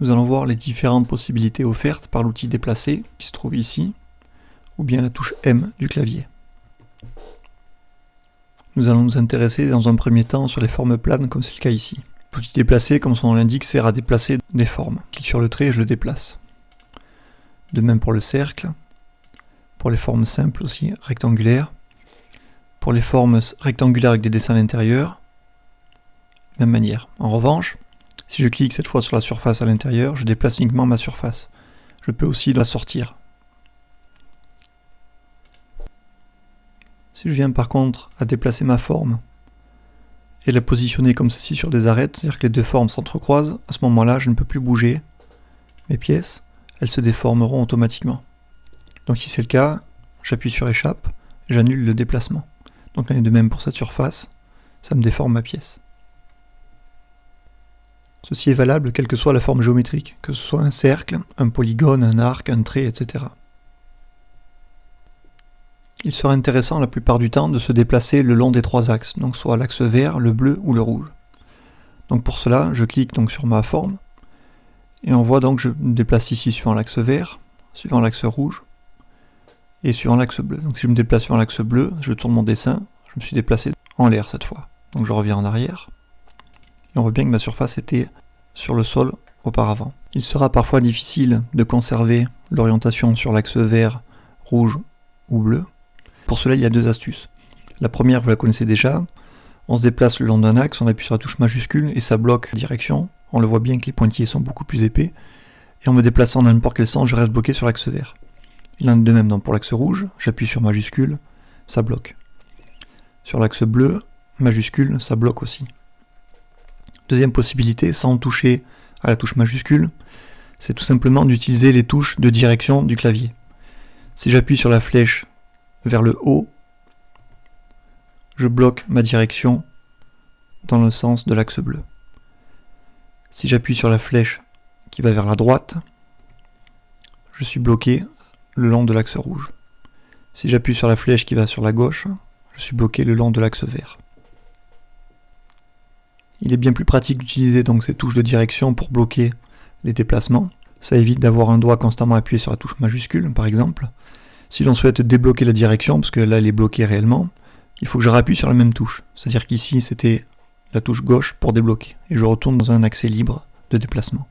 Nous allons voir les différentes possibilités offertes par l'outil déplacer qui se trouve ici, ou bien la touche M du clavier. Nous allons nous intéresser dans un premier temps sur les formes planes comme c'est le cas ici. L'outil déplacer, comme son nom l'indique, sert à déplacer des formes. Je clique sur le trait et je le déplace. De même pour le cercle, pour les formes simples aussi, rectangulaires, pour les formes rectangulaires avec des dessins à l'intérieur, même manière. En revanche, si je clique cette fois sur la surface à l'intérieur, je déplace uniquement ma surface. Je peux aussi la sortir. Si je viens par contre à déplacer ma forme et la positionner comme ceci sur des arêtes, c'est-à-dire que les deux formes s'entrecroisent, à ce moment-là, je ne peux plus bouger mes pièces, elles se déformeront automatiquement. Donc si c'est le cas, j'appuie sur échappe, j'annule le déplacement. Donc là, de même pour cette surface, ça me déforme ma pièce. Ceci est valable quelle que soit la forme géométrique, que ce soit un cercle, un polygone, un arc, un trait, etc. Il sera intéressant la plupart du temps de se déplacer le long des trois axes, donc soit l'axe vert, le bleu ou le rouge. Donc pour cela, je clique donc sur ma forme, et on voit donc que je me déplace ici suivant l'axe vert, suivant l'axe rouge, et suivant l'axe bleu. Donc si je me déplace suivant l'axe bleu, je tourne mon dessin, je me suis déplacé en l'air cette fois. Donc je reviens en arrière, et on voit bien que ma surface était sur le sol auparavant. Il sera parfois difficile de conserver l'orientation sur l'axe vert, rouge ou bleu. Pour cela, il y a deux astuces. La première, vous la connaissez déjà, on se déplace le long d'un axe, on appuie sur la touche majuscule et ça bloque la direction. On le voit bien que les pointillés sont beaucoup plus épais. Et en me déplaçant dans n'importe quel sens, je reste bloqué sur l'axe vert. Il en est de même pour l'axe rouge, j'appuie sur majuscule, ça bloque. Sur l'axe bleu, majuscule, ça bloque aussi. Deuxième possibilité, sans toucher à la touche majuscule, c'est tout simplement d'utiliser les touches de direction du clavier. Si j'appuie sur la flèche vers le haut, je bloque ma direction dans le sens de l'axe bleu. Si j'appuie sur la flèche qui va vers la droite, je suis bloqué le long de l'axe rouge. Si j'appuie sur la flèche qui va sur la gauche, je suis bloqué le long de l'axe vert. Il est bien plus pratique d'utiliser donc ces touches de direction pour bloquer les déplacements. Ça évite d'avoir un doigt constamment appuyé sur la touche majuscule, par exemple. Si l'on souhaite débloquer la direction, parce que là elle est bloquée réellement, il faut que je rappuie sur la même touche. C'est-à-dire qu'ici c'était la touche gauche pour débloquer. Et je retourne dans un accès libre de déplacement.